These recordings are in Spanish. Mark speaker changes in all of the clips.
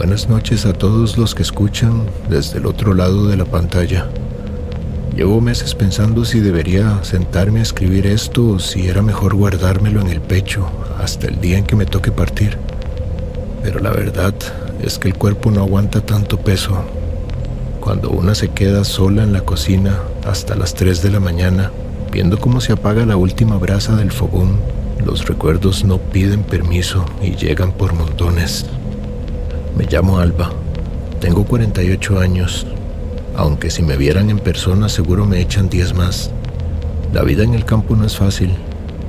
Speaker 1: Buenas noches a todos los que escuchan desde el otro lado de la pantalla. Llevo meses pensando si debería sentarme a escribir esto o si era mejor guardármelo en el pecho hasta el día en que me toque partir. Pero la verdad es que el cuerpo no aguanta tanto peso. Cuando una se queda sola en la cocina hasta las 3 de la mañana, viendo cómo se apaga la última brasa del fogón, los recuerdos no piden permiso y llegan por montones. Me llamo Alba, tengo 48 años, aunque si me vieran en persona seguro me echan 10 más. La vida en el campo no es fácil,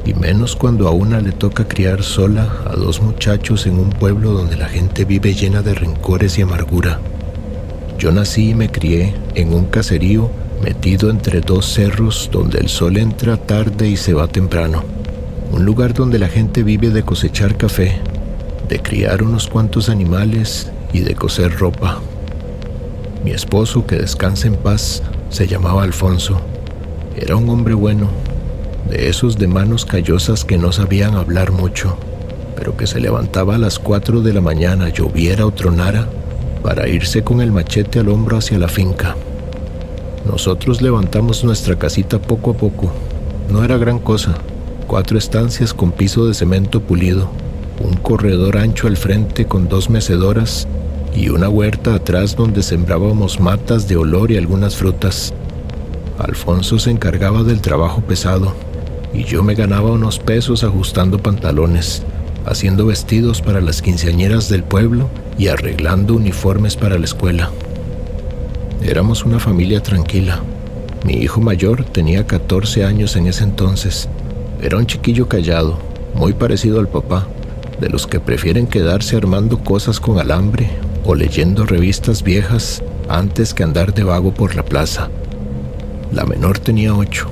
Speaker 1: y menos cuando a una le toca criar sola a 2 muchachos en un pueblo donde la gente vive llena de rencores y amargura. Yo nací y me crié en un caserío metido entre 2 cerros donde el sol entra tarde y se va temprano. Un lugar donde la gente vive de cosechar café, de criar unos cuantos animales y de coser ropa. Mi esposo, que descansa en paz, se llamaba Alfonso. Era un hombre bueno, de esos de manos callosas que no sabían hablar mucho, pero que se levantaba a las 4 de la mañana, lloviera o tronara, para irse con el machete al hombro hacia la finca. Nosotros levantamos nuestra casita poco a poco. No era gran cosa, 4 estancias con piso de cemento pulido, un corredor ancho al frente con 2 mecedoras y una huerta atrás donde sembrábamos matas de olor y algunas frutas. Alfonso se encargaba del trabajo pesado y yo me ganaba unos pesos ajustando pantalones, haciendo vestidos para las quinceañeras del pueblo y arreglando uniformes para la escuela. Éramos una familia tranquila. Mi hijo mayor tenía 14 años en ese entonces. Era un chiquillo callado, muy parecido al papá, de los que prefieren quedarse armando cosas con alambre o leyendo revistas viejas antes que andar de vago por la plaza. La menor tenía 8.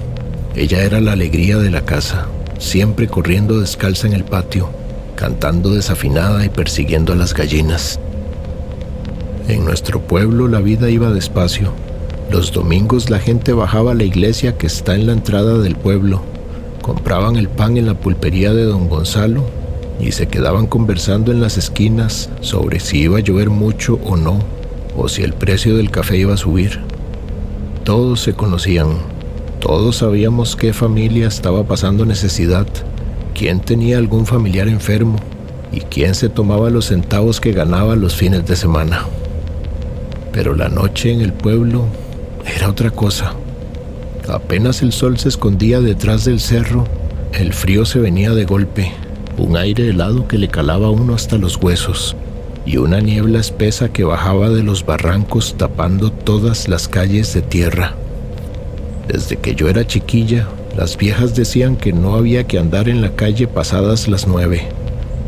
Speaker 1: Ella era la alegría de la casa, siempre corriendo descalza en el patio, cantando desafinada y persiguiendo a las gallinas. En nuestro pueblo la vida iba despacio. Los domingos la gente bajaba a la iglesia que está en la entrada del pueblo, compraban el pan en la pulpería de don Gonzalo y se quedaban conversando en las esquinas sobre si iba a llover mucho o no, o si el precio del café iba a subir. Todos se conocían, todos sabíamos qué familia estaba pasando necesidad, quién tenía algún familiar enfermo y quién se tomaba los centavos que ganaba los fines de semana. Pero la noche en el pueblo era otra cosa. Apenas el sol se escondía detrás del cerro, el frío se venía de golpe, un aire helado que le calaba a uno hasta los huesos y una niebla espesa que bajaba de los barrancos tapando todas las calles de tierra. Desde que yo era chiquilla, las viejas decían que no había que andar en la calle pasadas las 9,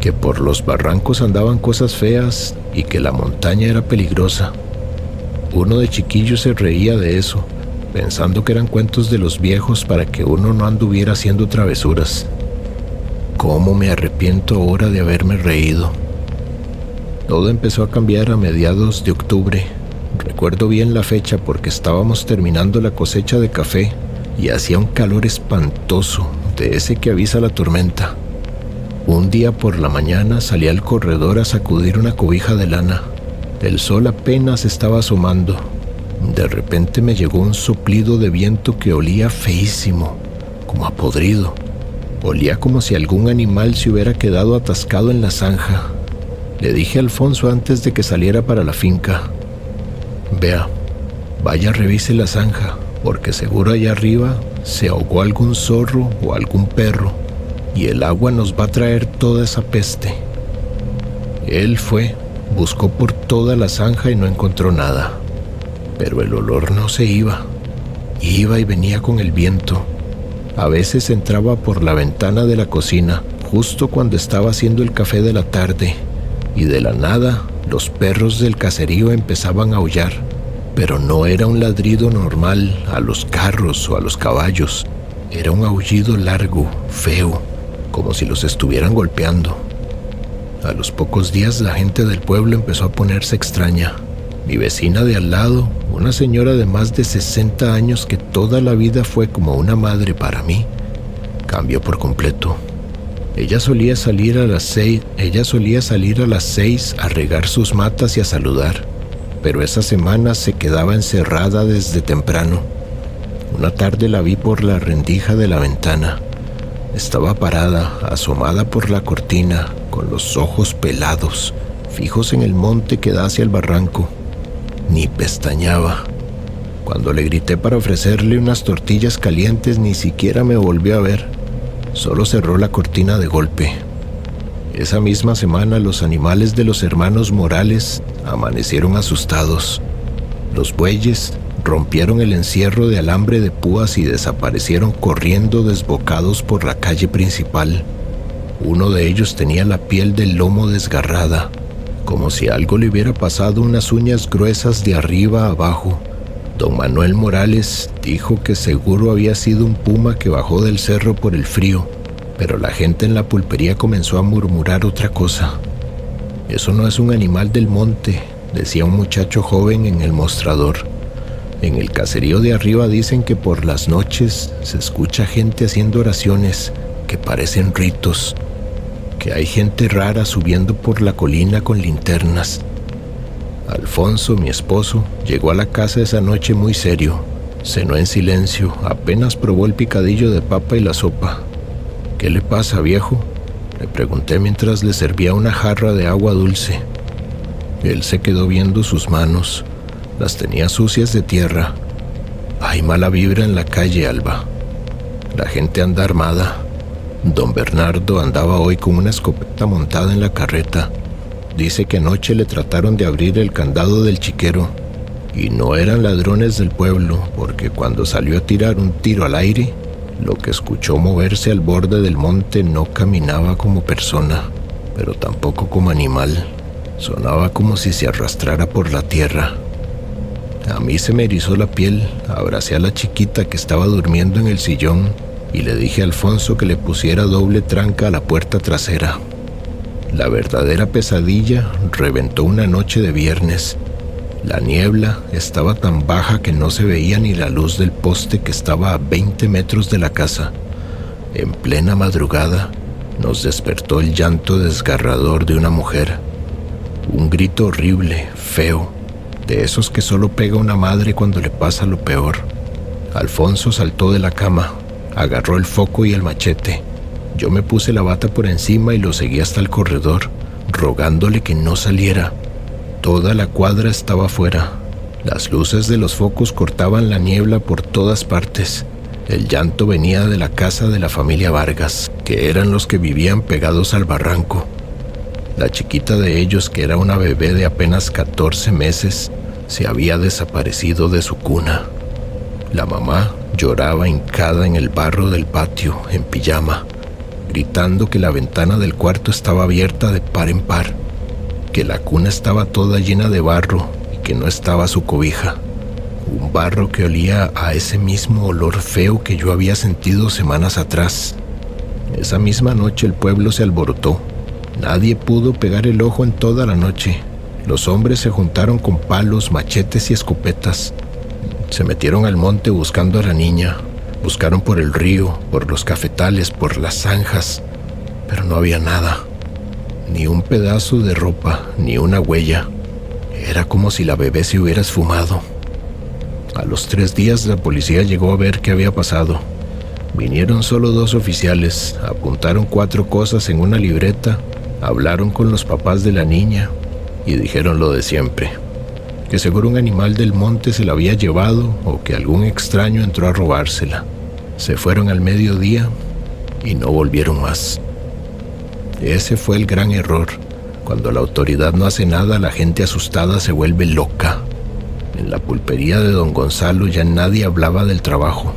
Speaker 1: que por los barrancos andaban cosas feas y que la montaña era peligrosa. Uno de chiquillo se reía de eso, pensando que eran cuentos de los viejos para que uno no anduviera haciendo travesuras. ¿Cómo me arrepiento ahora de haberme reído? Todo empezó a cambiar a mediados de octubre. Recuerdo bien la fecha porque estábamos terminando la cosecha de café y hacía un calor espantoso, de ese que avisa la tormenta. Un día por la mañana salí al corredor a sacudir una cobija de lana. El sol apenas estaba asomando. De repente me llegó un soplido de viento que olía feísimo, como a podrido. Olía como si algún animal se hubiera quedado atascado en la zanja. Le dije a Alfonso antes de que saliera para la finca: vea, vaya, revise la zanja, porque seguro allá arriba se ahogó algún zorro o algún perro, y el agua nos va a traer toda esa peste. Él fue, buscó por toda la zanja y no encontró nada. Pero el olor no se iba. Iba y venía con el viento. A veces entraba por la ventana de la cocina, justo cuando estaba haciendo el café de la tarde, y de la nada los perros del caserío empezaban a aullar, pero no era un ladrido normal a los carros o a los caballos. Era un aullido largo, feo, como si los estuvieran golpeando. A los pocos días la gente del pueblo empezó a ponerse extraña. Mi vecina de al lado, una señora de más de 60 años que toda la vida fue como una madre para mí, cambió por completo. Ella solía salir a las 6 a regar sus matas y a saludar, pero esa semana se quedaba encerrada desde temprano. Una tarde la vi por la rendija de la ventana. Estaba parada, asomada por la cortina, con los ojos pelados, fijos en el monte que da hacia el barranco. Ni pestañeaba. Cuando le grité para ofrecerle unas tortillas calientes, ni siquiera me volvió a ver. Solo cerró la cortina de golpe. Esa misma semana los animales de los hermanos Morales amanecieron asustados. Los bueyes rompieron el encierro de alambre de púas y desaparecieron corriendo desbocados por la calle principal. Uno de ellos tenía la piel del lomo desgarrada, como si algo le hubiera pasado unas uñas gruesas de arriba a abajo. Don Manuel Morales dijo que seguro había sido un puma que bajó del cerro por el frío, pero la gente en la pulpería comenzó a murmurar otra cosa. «Eso no es un animal del monte», decía un muchacho joven en el mostrador. «En el caserío de arriba dicen que por las noches se escucha gente haciendo oraciones que parecen ritos, que hay gente rara subiendo por la colina con linternas». Alfonso, mi esposo, llegó a la casa esa noche muy serio. Cenó en silencio, apenas probó el picadillo de papa y la sopa. «¿Qué le pasa, viejo?», le pregunté mientras le servía una jarra de agua dulce. Él se quedó viendo sus manos. Las tenía sucias de tierra. «Hay mala vibra en la calle, Alba. La gente anda armada. Don Bernardo andaba hoy con una escopeta montada en la carreta. Dice que anoche le trataron de abrir el candado del chiquero y no eran ladrones del pueblo, porque cuando salió a tirar un tiro al aire, lo que escuchó moverse al borde del monte no caminaba como persona, pero tampoco como animal. Sonaba como si se arrastrara por la tierra». A mí se me erizó la piel. Abracé a la chiquita que estaba durmiendo en el sillón y le dije a Alfonso que le pusiera doble tranca a la puerta trasera. La verdadera pesadilla reventó una noche de viernes. La niebla estaba tan baja que no se veía ni la luz del poste que estaba a 20 metros de la casa. En plena madrugada nos despertó el llanto desgarrador de una mujer. Un grito horrible, feo, de esos que solo pega una madre cuando le pasa lo peor. Alfonso saltó de la cama, agarró el foco y el machete. Yo me puse la bata por encima y lo seguí hasta el corredor, rogándole que no saliera. Toda la cuadra estaba afuera. Las luces de los focos cortaban la niebla por todas partes. El llanto venía de la casa de la familia Vargas, que eran los que vivían pegados al barranco. La chiquita de ellos, que era una bebé de apenas 14 meses, se había desaparecido de su cuna. La mamá lloraba hincada en el barro del patio, en pijama, gritando que la ventana del cuarto estaba abierta de par en par, que la cuna estaba toda llena de barro y que no estaba su cobija. Un barro que olía a ese mismo olor feo que yo había sentido semanas atrás. Esa misma noche el pueblo se alborotó. Nadie pudo pegar el ojo en toda la noche. Los hombres se juntaron con palos, machetes y escopetas. Se metieron al monte buscando a la niña. Buscaron por el río, por los cafetales, por las zanjas, pero no había nada. Ni un pedazo de ropa, ni una huella. Era como si la bebé se hubiera esfumado. A los 3 días la policía llegó a ver qué había pasado. Vinieron solo 2 oficiales, apuntaron 4 cosas en una libreta, hablaron con los papás de la niña y dijeron lo de siempre, que seguro un animal del monte se la había llevado o que algún extraño entró a robársela. Se fueron al mediodía y no volvieron más. Ese fue el gran error. Cuando la autoridad no hace nada, la gente asustada se vuelve loca. En la pulpería de don Gonzalo ya nadie hablaba del trabajo.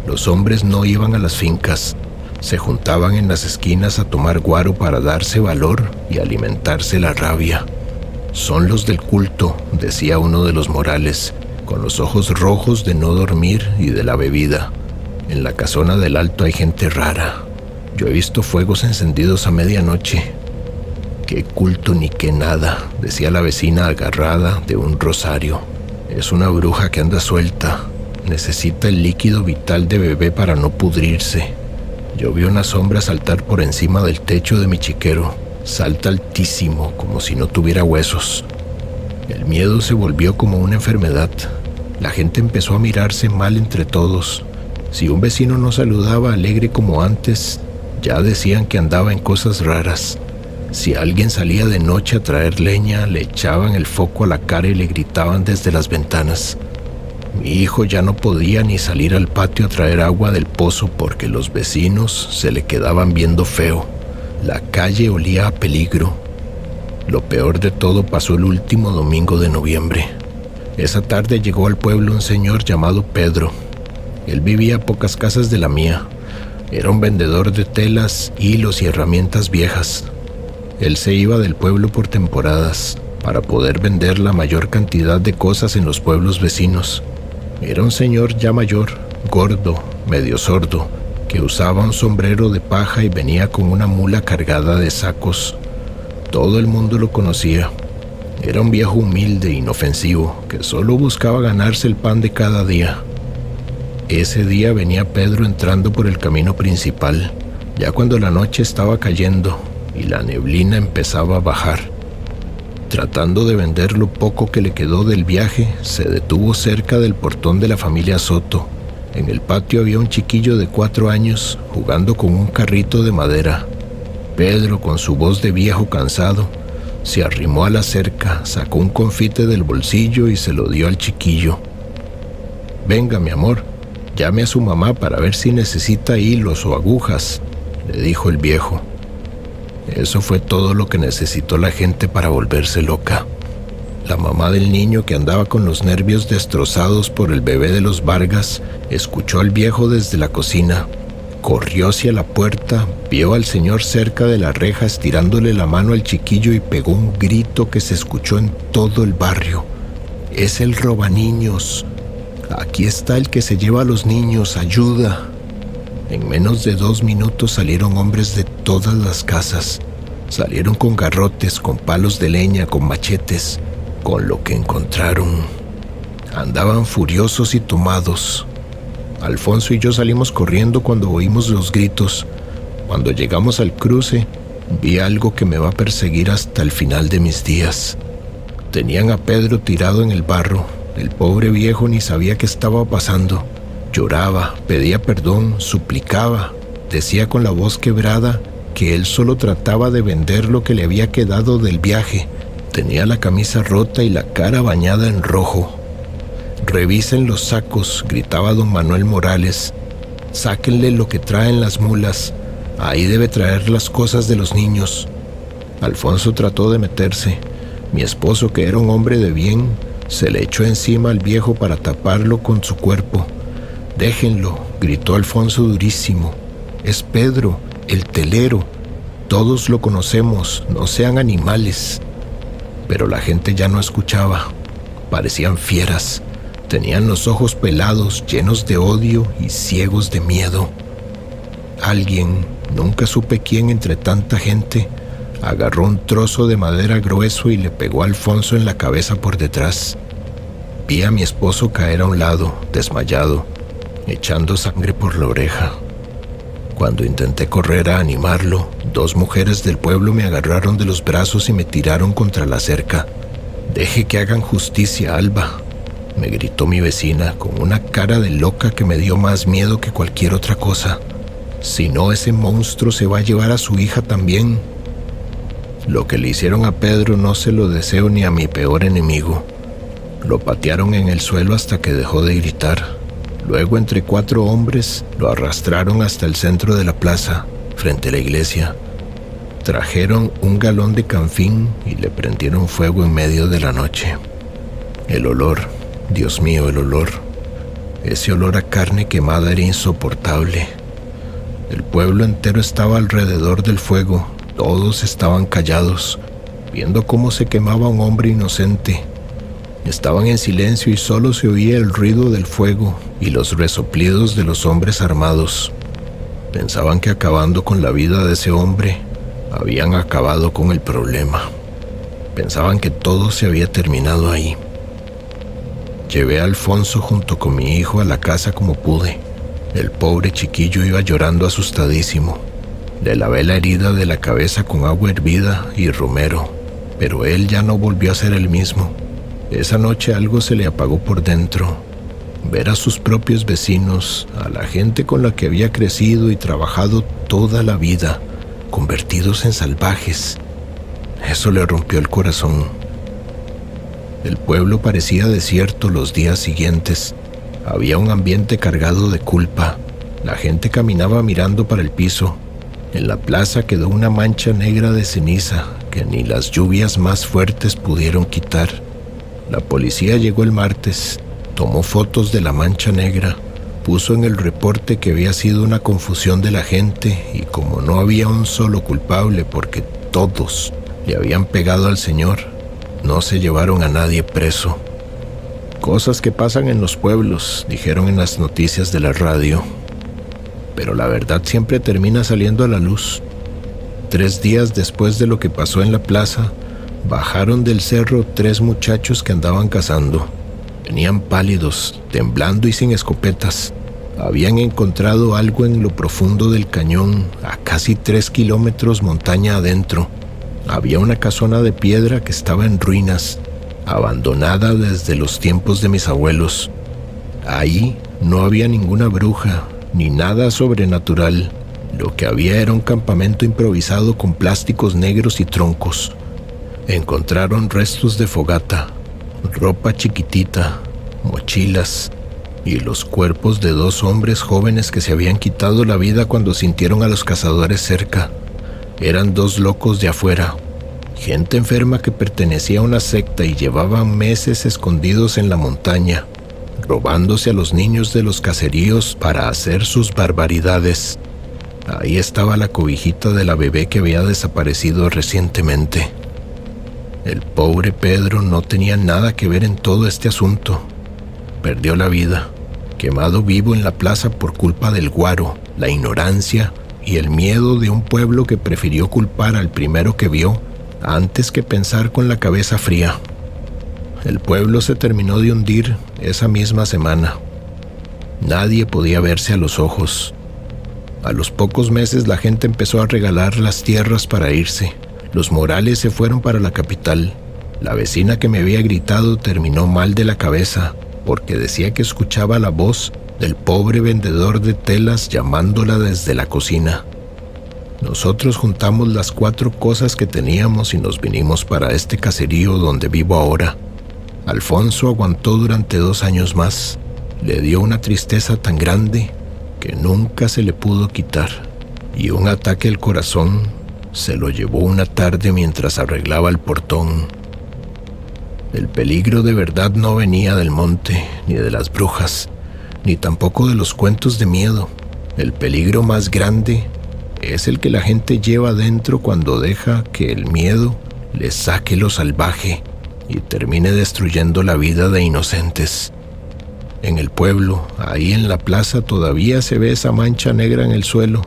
Speaker 1: Los hombres no iban a las fincas. Se juntaban en las esquinas a tomar guaro para darse valor y alimentarse la rabia. «Son los del culto», decía uno de los Morales, con los ojos rojos de no dormir y de la bebida. «En la casona del Alto hay gente rara. Yo he visto fuegos encendidos a medianoche». «Qué culto ni qué nada», decía la vecina agarrada de un rosario. «Es una bruja que anda suelta. Necesita el líquido vital de bebé para no pudrirse». Yo vi una sombra saltar por encima del techo de mi chiquero. Salta altísimo, como si no tuviera huesos. El miedo se volvió como una enfermedad. La gente empezó a mirarse mal entre todos. Si un vecino no saludaba alegre como antes, ya decían que andaba en cosas raras. Si alguien salía de noche a traer leña, le echaban el foco a la cara y le gritaban desde las ventanas. Mi hijo ya no podía ni salir al patio a traer agua del pozo porque los vecinos se le quedaban viendo feo. La calle olía a peligro. Lo peor de todo pasó el último domingo de noviembre. Esa tarde llegó al pueblo un señor llamado Pedro. Él vivía a pocas casas de la mía. Era un vendedor de telas, hilos y herramientas viejas. Él se iba del pueblo por temporadas para poder vender la mayor cantidad de cosas en los pueblos vecinos. Era un señor ya mayor, gordo, medio sordo, que usaba un sombrero de paja y venía con una mula cargada de sacos. Todo el mundo lo conocía. Era un viejo humilde, inofensivo, que solo buscaba ganarse el pan de cada día. Ese día venía Pedro entrando por el camino principal, ya cuando la noche estaba cayendo y la neblina empezaba a bajar. Tratando de vender lo poco que le quedó del viaje, se detuvo cerca del portón de la familia Soto. En el patio había un chiquillo de 4 años jugando con un carrito de madera. Pedro, con su voz de viejo cansado, se arrimó a la cerca, sacó un confite del bolsillo y se lo dio al chiquillo. «Venga, mi amor, llame a su mamá para ver si necesita hilos o agujas», le dijo el viejo. Eso fue todo lo que necesitó la gente para volverse loca. La mamá del niño, que andaba con los nervios destrozados por el bebé de los Vargas, escuchó al viejo desde la cocina. Corrió hacia la puerta, vio al señor cerca de la reja estirándole la mano al chiquillo y pegó un grito que se escuchó en todo el barrio. «Es el robaniños. Aquí está el que se lleva a los niños. ¡Ayuda!». En menos de 2 minutos salieron hombres de todas las casas. Salieron con garrotes, con palos de leña, con machetes, con lo que encontraron. Andaban furiosos y tomados. Alfonso y yo salimos corriendo cuando oímos los gritos. Cuando llegamos al cruce, vi algo que me va a perseguir hasta el final de mis días. Tenían a Pedro tirado en el barro. El pobre viejo ni sabía qué estaba pasando. Lloraba, pedía perdón, suplicaba. Decía con la voz quebrada que él solo trataba de vender lo que le había quedado del viaje. Tenía la camisa rota y la cara bañada en rojo. «Revisen los sacos», gritaba don Manuel Morales. «Sáquenle lo que traen las mulas. Ahí debe traer las cosas de los niños». Alfonso trató de meterse. Mi esposo, que era un hombre de bien, se le echó encima al viejo para taparlo con su cuerpo. «Déjenlo», gritó Alfonso durísimo. «Es Pedro, el telero. Todos lo conocemos, no sean animales». Pero la gente ya no escuchaba. Parecían fieras. Tenían los ojos pelados, llenos de odio y ciegos de miedo. Alguien, nunca supe quién entre tanta gente, agarró un trozo de madera grueso y le pegó a Alfonso en la cabeza por detrás. Vi a mi esposo caer a un lado, desmayado, echando sangre por la oreja. Cuando intenté correr a animarlo, 2 mujeres del pueblo me agarraron de los brazos y me tiraron contra la cerca. «Deje que hagan justicia, Alba», me gritó mi vecina con una cara de loca que me dio más miedo que cualquier otra cosa. «Si no, ese monstruo se va a llevar a su hija también». Lo que le hicieron a Pedro no se lo deseo ni a mi peor enemigo. Lo patearon en el suelo hasta que dejó de gritar. Luego, entre 4 hombres, lo arrastraron hasta el centro de la plaza, frente a la iglesia. Trajeron un galón de canfín y le prendieron fuego en medio de la noche. El olor, Dios mío, el olor. Ese olor a carne quemada era insoportable. El pueblo entero estaba alrededor del fuego. Todos estaban callados, viendo cómo se quemaba un hombre inocente. Estaban en silencio y solo se oía el ruido del fuego y los resoplidos de los hombres armados. Pensaban que acabando con la vida de ese hombre, habían acabado con el problema. Pensaban que todo se había terminado ahí. Llevé a Alfonso junto con mi hijo a la casa como pude. El pobre chiquillo iba llorando asustadísimo. Le lavé la herida de la cabeza con agua hervida y romero, pero él ya no volvió a ser el mismo. Esa noche algo se le apagó por dentro. Ver a sus propios vecinos, a la gente con la que había crecido y trabajado toda la vida, convertidos en salvajes, eso le rompió el corazón. El pueblo parecía desierto los días siguientes. Había un ambiente cargado de culpa. La gente caminaba mirando para el piso. En la plaza quedó una mancha negra de ceniza que ni las lluvias más fuertes pudieron quitar. La policía llegó el martes, tomó fotos de la mancha negra, puso en el reporte que había sido una confusión de la gente y como no había un solo culpable porque todos le habían pegado al señor, no se llevaron a nadie preso. Cosas que pasan en los pueblos, dijeron en las noticias de la radio. Pero la verdad siempre termina saliendo a la luz. 3 días después de lo que pasó en la plaza, bajaron del cerro 3 muchachos que andaban cazando. Venían pálidos, temblando y sin escopetas. Habían encontrado algo en lo profundo del cañón, a casi 3 kilómetros montaña adentro. Había una casona de piedra que estaba en ruinas, abandonada desde los tiempos de mis abuelos. Ahí no había ninguna bruja, ni nada sobrenatural. Lo que había era un campamento improvisado con plásticos negros y troncos. Encontraron restos de fogata, ropa chiquitita, mochilas y los cuerpos de 2 hombres jóvenes que se habían quitado la vida cuando sintieron a los cazadores cerca. Eran 2 locos de afuera, gente enferma que pertenecía a una secta y llevaban meses escondidos en la montaña, robándose a los niños de los caseríos para hacer sus barbaridades. Ahí estaba la cobijita de la bebé que había desaparecido recientemente. El pobre Pedro no tenía nada que ver en todo este asunto. Perdió la vida, quemado vivo en la plaza por culpa del guaro, la ignorancia y el miedo de un pueblo que prefirió culpar al primero que vio antes que pensar con la cabeza fría. El pueblo se terminó de hundir esa misma semana. Nadie podía verse a los ojos. A los pocos meses la gente empezó a regalar las tierras para irse. Los Morales se fueron para la capital. La vecina que me había gritado terminó mal de la cabeza porque decía que escuchaba la voz del pobre vendedor de telas llamándola desde la cocina. Nosotros juntamos las 4 cosas que teníamos y nos vinimos para este caserío donde vivo ahora. Alfonso aguantó durante 2 años más. Le dio una tristeza tan grande que nunca se le pudo quitar. Y un ataque al corazón se lo llevó una tarde mientras arreglaba el portón. El peligro de verdad no venía del monte, ni de las brujas, ni tampoco de los cuentos de miedo. El peligro más grande es el que la gente lleva dentro cuando deja que el miedo le saque lo salvaje y termine destruyendo la vida de inocentes. En el pueblo, ahí en la plaza, todavía se ve esa mancha negra en el suelo,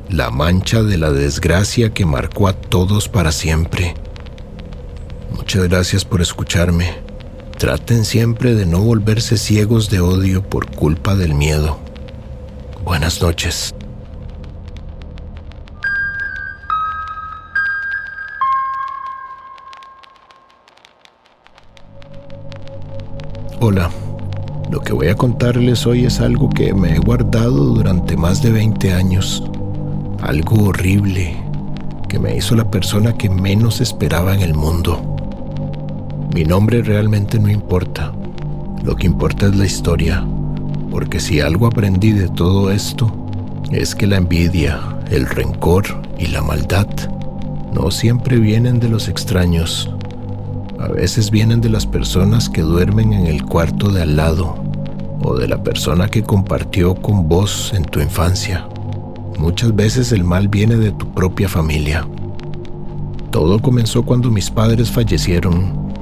Speaker 1: la mancha de la desgracia que marcó a todos para siempre. Muchas gracias por escucharme. Traten siempre de no volverse ciegos de odio por culpa del miedo. Buenas noches. Hola, lo que voy a contarles hoy es algo que me he guardado durante más de 20 años. Algo horrible que me hizo la persona que menos esperaba en el mundo. Mi nombre realmente no importa. Lo que importa es la historia, porque si algo aprendí de todo esto es que la envidia, el rencor y la maldad no siempre vienen de los extraños. A veces vienen de las personas que duermen en el cuarto de al lado o de la persona que compartió con vos en tu infancia. Muchas veces el mal viene de tu propia familia. Todo comenzó cuando mis padres fallecieron.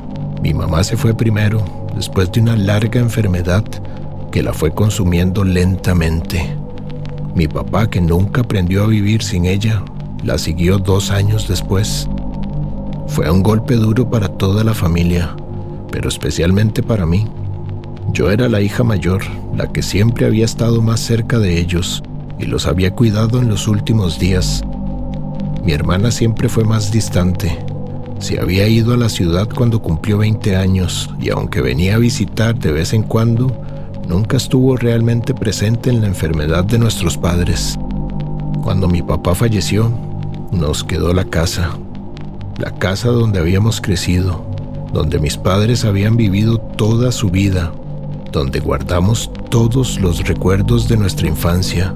Speaker 1: Mi mamá se fue primero, después de una larga enfermedad que la fue consumiendo lentamente. Mi papá, que nunca aprendió a vivir sin ella, la siguió 2 años después. Fue un golpe duro para toda la familia, pero especialmente para mí. Yo era la hija mayor, la que siempre había estado más cerca de ellos y los había cuidado en los últimos días. Mi hermana siempre fue más distante. Se había ido a la ciudad cuando cumplió 20 años y aunque venía a visitar de vez en cuando, nunca estuvo realmente presente en la enfermedad de nuestros padres. Cuando mi papá falleció, nos quedó la casa donde habíamos crecido, donde mis padres habían vivido toda su vida, donde guardamos todos los recuerdos de nuestra infancia.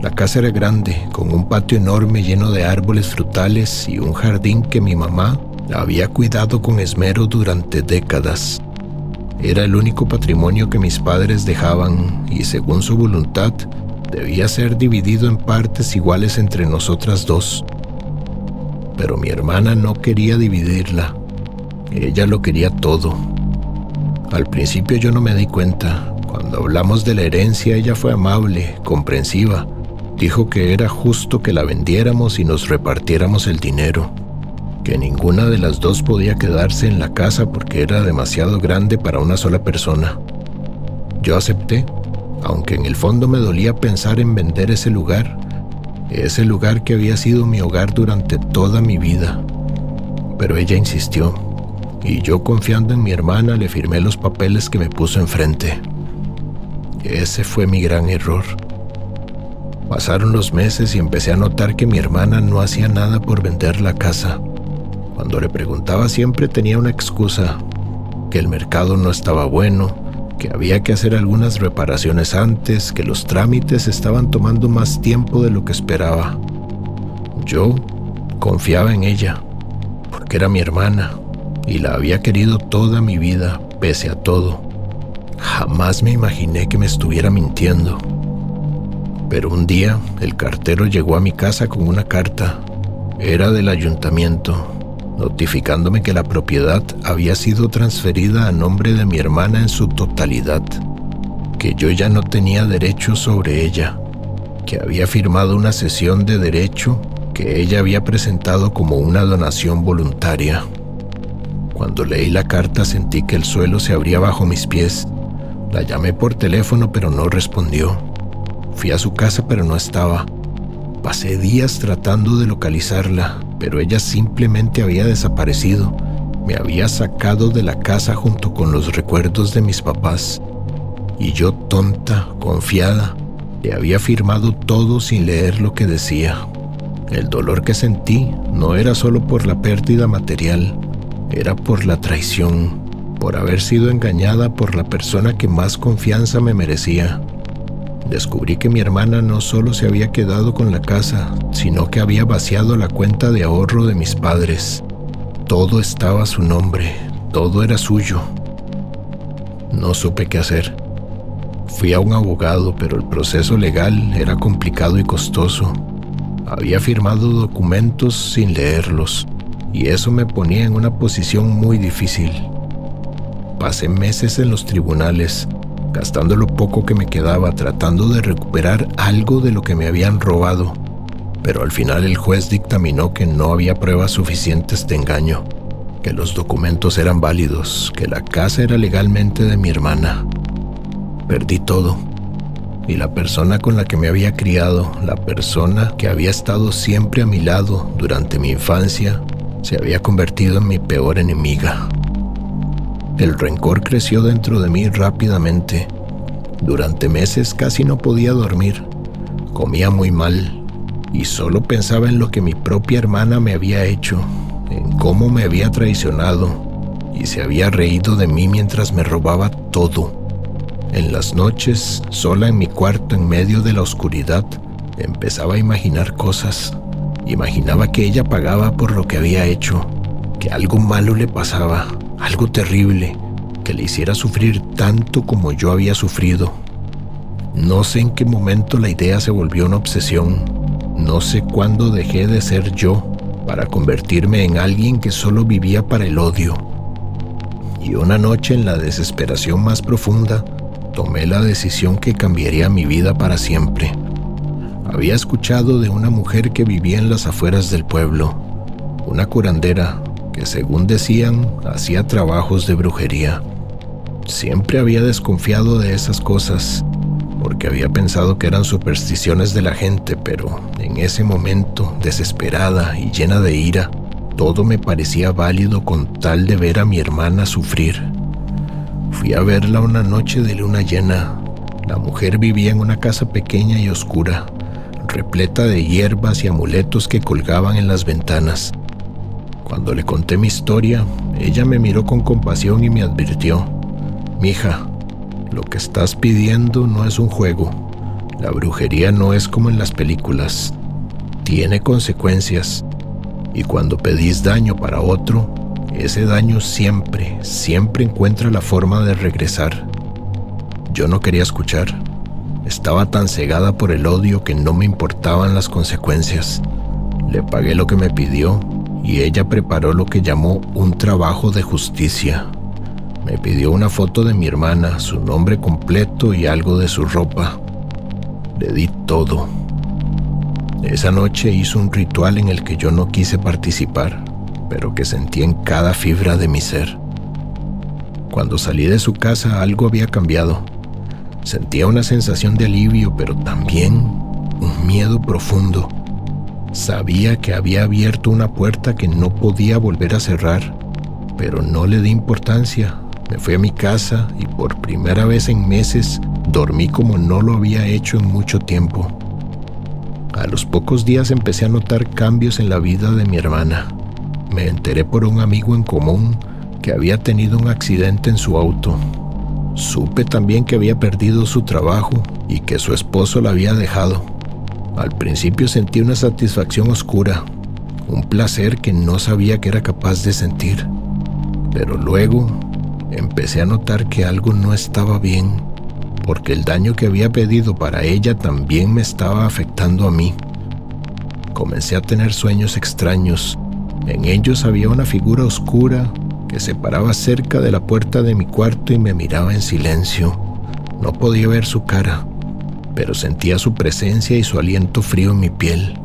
Speaker 1: La casa era grande, con un patio enorme lleno de árboles frutales y un jardín que mi mamá había cuidado con esmero durante décadas. Era el único patrimonio que mis padres dejaban y, según su voluntad, debía ser dividido en partes iguales entre nosotras dos. Pero mi hermana no quería dividirla. Ella lo quería todo. Al principio yo no me di cuenta. Cuando hablamos de la herencia, ella fue amable, comprensiva. Dijo que era justo que la vendiéramos y nos repartiéramos el dinero, que ninguna de las dos podía quedarse en la casa porque era demasiado grande para una sola persona. Yo acepté, aunque en el fondo me dolía pensar en vender ese lugar que había sido mi hogar durante toda mi vida. Pero ella insistió, y yo, confiando en mi hermana, le firmé los papeles que me puso enfrente. Ese fue mi gran error. Pasaron los meses y empecé a notar que mi hermana no hacía nada por vender la casa. Cuando le preguntaba siempre tenía una excusa, que el mercado no estaba bueno, que había que hacer algunas reparaciones antes, que los trámites estaban tomando más tiempo de lo que esperaba. Yo confiaba en ella, porque era mi hermana y la había querido toda mi vida, pese a todo. Jamás me imaginé que me estuviera mintiendo. Pero un día el cartero llegó a mi casa con una carta. Era del ayuntamiento, notificándome que la propiedad había sido transferida a nombre de mi hermana en su totalidad, que yo ya no tenía derecho sobre ella, que había firmado una cesión de derecho que ella había presentado como una donación voluntaria. Cuando leí la carta sentí que el suelo se abría bajo mis pies. La llamé por teléfono pero no respondió. Fui a su casa pero no estaba. Pasé días tratando de localizarla, pero ella simplemente había desaparecido. Me había sacado de la casa junto con los recuerdos de mis papás. Y yo, tonta, confiada, le había firmado todo sin leer lo que decía. El dolor que sentí no era solo por la pérdida material, era por la traición, por haber sido engañada por la persona que más confianza me merecía. Descubrí que mi hermana no solo se había quedado con la casa, sino que había vaciado la cuenta de ahorro de mis padres. Todo estaba a su nombre, todo era suyo. No supe qué hacer. Fui a un abogado, pero el proceso legal era complicado y costoso. Había firmado documentos sin leerlos, y eso me ponía en una posición muy difícil. Pasé meses en los tribunales, gastando lo poco que me quedaba tratando de recuperar algo de lo que me habían robado, pero al final el juez dictaminó que no había pruebas suficientes de engaño, que los documentos eran válidos, que la casa era legalmente de mi hermana. Perdí todo, y la persona con la que me había criado, la persona que había estado siempre a mi lado durante mi infancia, se había convertido en mi peor enemiga. El rencor creció dentro de mí rápidamente. Durante meses casi no podía dormir. Comía muy mal y solo pensaba en lo que mi propia hermana me había hecho, en cómo me había traicionado y se había reído de mí mientras me robaba todo. En las noches, sola en mi cuarto en medio de la oscuridad, empezaba a imaginar cosas. Imaginaba que ella pagaba por lo que había hecho, que algo malo le pasaba, algo terrible, que le hiciera sufrir tanto como yo había sufrido. No sé en qué momento la idea se volvió una obsesión. No sé cuándo dejé de ser yo para convertirme en alguien que solo vivía para el odio. Y una noche, en la desesperación más profunda, tomé la decisión que cambiaría mi vida para siempre. Había escuchado de una mujer que vivía en las afueras del pueblo, una curandera que, según decían, hacía trabajos de brujería. Siempre había desconfiado de esas cosas, porque había pensado que eran supersticiones de la gente, pero en ese momento, desesperada y llena de ira, todo me parecía válido con tal de ver a mi hermana sufrir. Fui a verla una noche de luna llena. La mujer vivía en una casa pequeña y oscura, repleta de hierbas y amuletos que colgaban en las ventanas. Cuando le conté mi historia, ella me miró con compasión y me advirtió: «Mija, lo que estás pidiendo no es un juego. La brujería no es como en las películas. Tiene consecuencias. Y cuando pedís daño para otro, ese daño siempre encuentra la forma de regresar». Yo no quería escuchar. Estaba tan cegada por el odio que no me importaban las consecuencias. Le pagué lo que me pidió y ella preparó lo que llamó un trabajo de justicia. Me pidió una foto de mi hermana, su nombre completo y algo de su ropa. Le di todo. Esa noche hizo un ritual en el que yo no quise participar, pero que sentí en cada fibra de mi ser. Cuando salí de su casa, algo había cambiado. Sentía una sensación de alivio, pero también un miedo profundo. Sabía que había abierto una puerta que no podía volver a cerrar, pero no le di importancia. Me fui a mi casa y por primera vez en meses dormí como no lo había hecho en mucho tiempo. A los pocos días empecé a notar cambios en la vida de mi hermana. Me enteré por un amigo en común que había tenido un accidente en su auto. Supe también que había perdido su trabajo y que su esposo la había dejado. Al principio sentí una satisfacción oscura, un placer que no sabía que era capaz de sentir. Pero luego empecé a notar que algo no estaba bien, porque el daño que había pedido para ella también me estaba afectando a mí. Comencé a tener sueños extraños. En ellos había una figura oscura que se paraba cerca de la puerta de mi cuarto y me miraba en silencio. No podía ver su cara, pero sentía su presencia y su aliento frío en mi piel.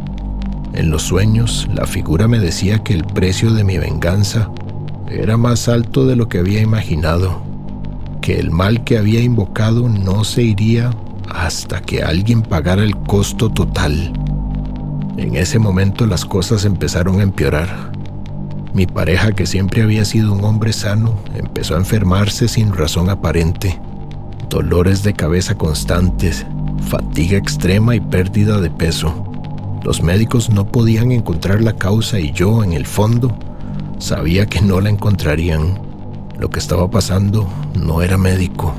Speaker 1: En los sueños, la figura me decía que el precio de mi venganza era más alto de lo que había imaginado, que el mal que había invocado no se iría hasta que alguien pagara el costo total. En ese momento las cosas empezaron a empeorar. Mi pareja, que siempre había sido un hombre sano, empezó a enfermarse sin razón aparente. Dolores de cabeza constantes, fatiga extrema y pérdida de peso. Los médicos no podían encontrar la causa y yo, en el fondo, sabía que no la encontrarían. Lo que estaba pasando no era médico,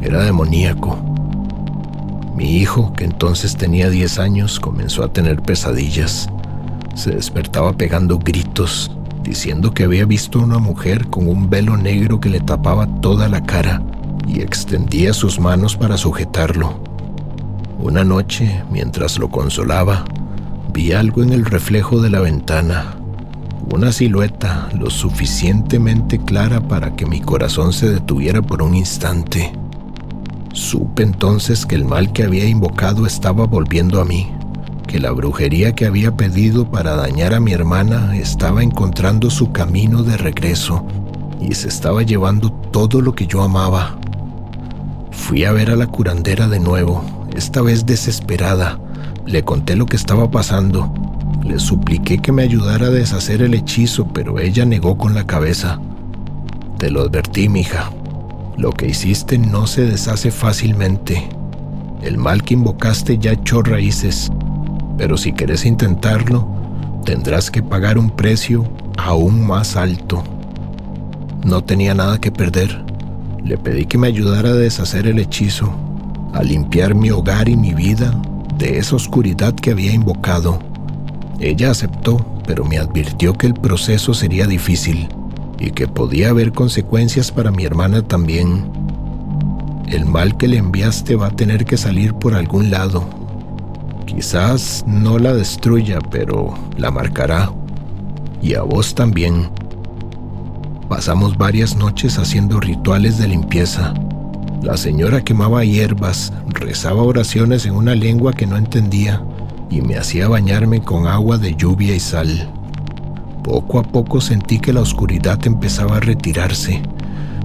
Speaker 1: era demoníaco. Mi hijo, que entonces tenía 10 años, comenzó a tener pesadillas. Se despertaba pegando gritos, diciendo que había visto a una mujer con un velo negro que le tapaba toda la cara y extendía sus manos para sujetarlo. Una noche, mientras lo consolaba, vi algo en el reflejo de la ventana, una silueta lo suficientemente clara para que mi corazón se detuviera por un instante. Supe entonces que el mal que había invocado estaba volviendo a mí, que la brujería que había pedido para dañar a mi hermana estaba encontrando su camino de regreso y se estaba llevando todo lo que yo amaba. Fui a ver a la curandera de nuevo, esta vez desesperada. Le conté lo que estaba pasando. Le supliqué que me ayudara a deshacer el hechizo, pero ella negó con la cabeza. «Te lo advertí, mija. Lo que hiciste no se deshace fácilmente. El mal que invocaste ya echó raíces. Pero si querés intentarlo, tendrás que pagar un precio aún más alto». No tenía nada que perder. Le pedí que me ayudara a deshacer el hechizo, a limpiar mi hogar y mi vida de esa oscuridad que había invocado. Ella aceptó, pero me advirtió que el proceso sería difícil y que podía haber consecuencias para mi hermana también. «El mal que le enviaste va a tener que salir por algún lado. Quizás no la destruya, pero la marcará. Y a vos también». Pasamos varias noches haciendo rituales de limpieza. La señora quemaba hierbas, rezaba oraciones en una lengua que no entendía y me hacía bañarme con agua de lluvia y sal. Poco a poco sentí que la oscuridad empezaba a retirarse.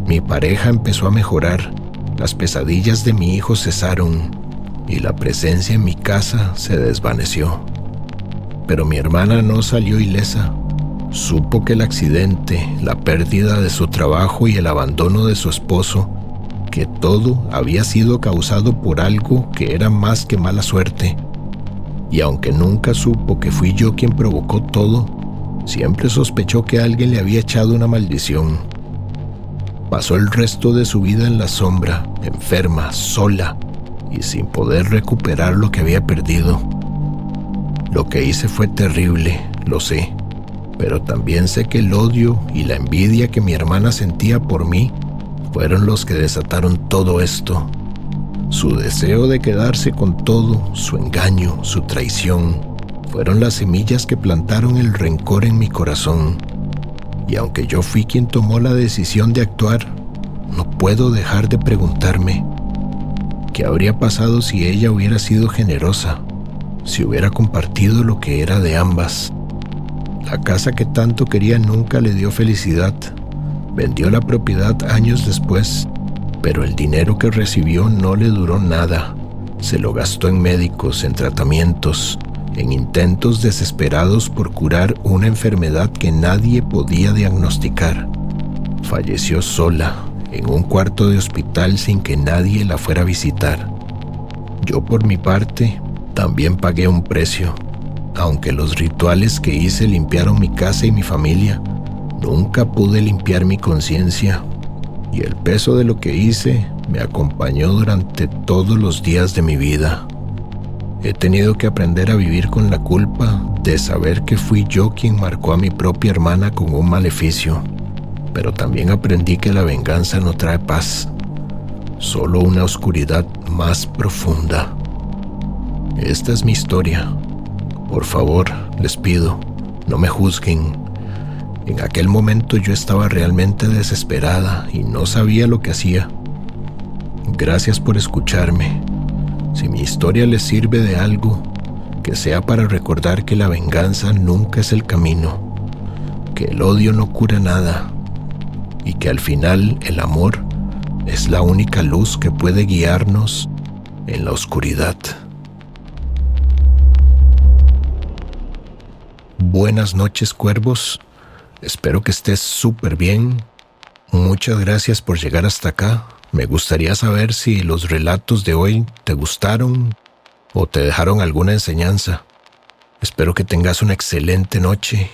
Speaker 1: Mi pareja empezó a mejorar, las pesadillas de mi hijo cesaron y la presencia en mi casa se desvaneció. Pero mi hermana no salió ilesa. Supo que el accidente, la pérdida de su trabajo y el abandono de su esposo, que todo había sido causado por algo que era más que mala suerte. Y aunque nunca supo que fui yo quien provocó todo, siempre sospechó que alguien le había echado una maldición. Pasó el resto de su vida en la sombra, enferma, sola y sin poder recuperar lo que había perdido. Lo que hice fue terrible, lo sé, pero también sé que el odio y la envidia que mi hermana sentía por mí fueron los que desataron todo esto. Su deseo de quedarse con todo, su engaño, su traición, fueron las semillas que plantaron el rencor en mi corazón. Y aunque yo fui quien tomó la decisión de actuar, no puedo dejar de preguntarme qué habría pasado si ella hubiera sido generosa, si hubiera compartido lo que era de ambas. La casa que tanto quería nunca le dio felicidad. Vendió la propiedad años después, pero el dinero que recibió no le duró nada. Se lo gastó en médicos, en tratamientos, en intentos desesperados por curar una enfermedad que nadie podía diagnosticar. Falleció sola, en un cuarto de hospital sin que nadie la fuera a visitar. Yo, por mi parte, también pagué un precio. Aunque los rituales que hice limpiaron mi casa y mi familia, nunca pude limpiar mi conciencia, y el peso de lo que hice me acompañó durante todos los días de mi vida. He tenido que aprender a vivir con la culpa de saber que fui yo quien marcó a mi propia hermana con un maleficio, pero también aprendí que la venganza no trae paz, solo una oscuridad más profunda. Esta es mi historia. Por favor, les pido, no me juzguen. En aquel momento yo estaba realmente desesperada y no sabía lo que hacía. Gracias por escucharme. Si mi historia les sirve de algo, que sea para recordar que la venganza nunca es el camino, que el odio no cura nada y que al final el amor es la única luz que puede guiarnos en la oscuridad. Buenas noches, cuervos. Espero que estés súper bien. Muchas gracias por llegar hasta acá. Me gustaría saber si los relatos de hoy te gustaron o te dejaron alguna enseñanza. Espero que tengas una excelente noche.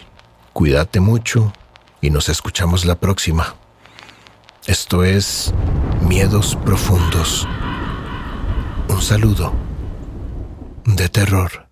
Speaker 1: Cuídate mucho y nos escuchamos la próxima. Esto es Miedos Profundos. Un saludo de terror.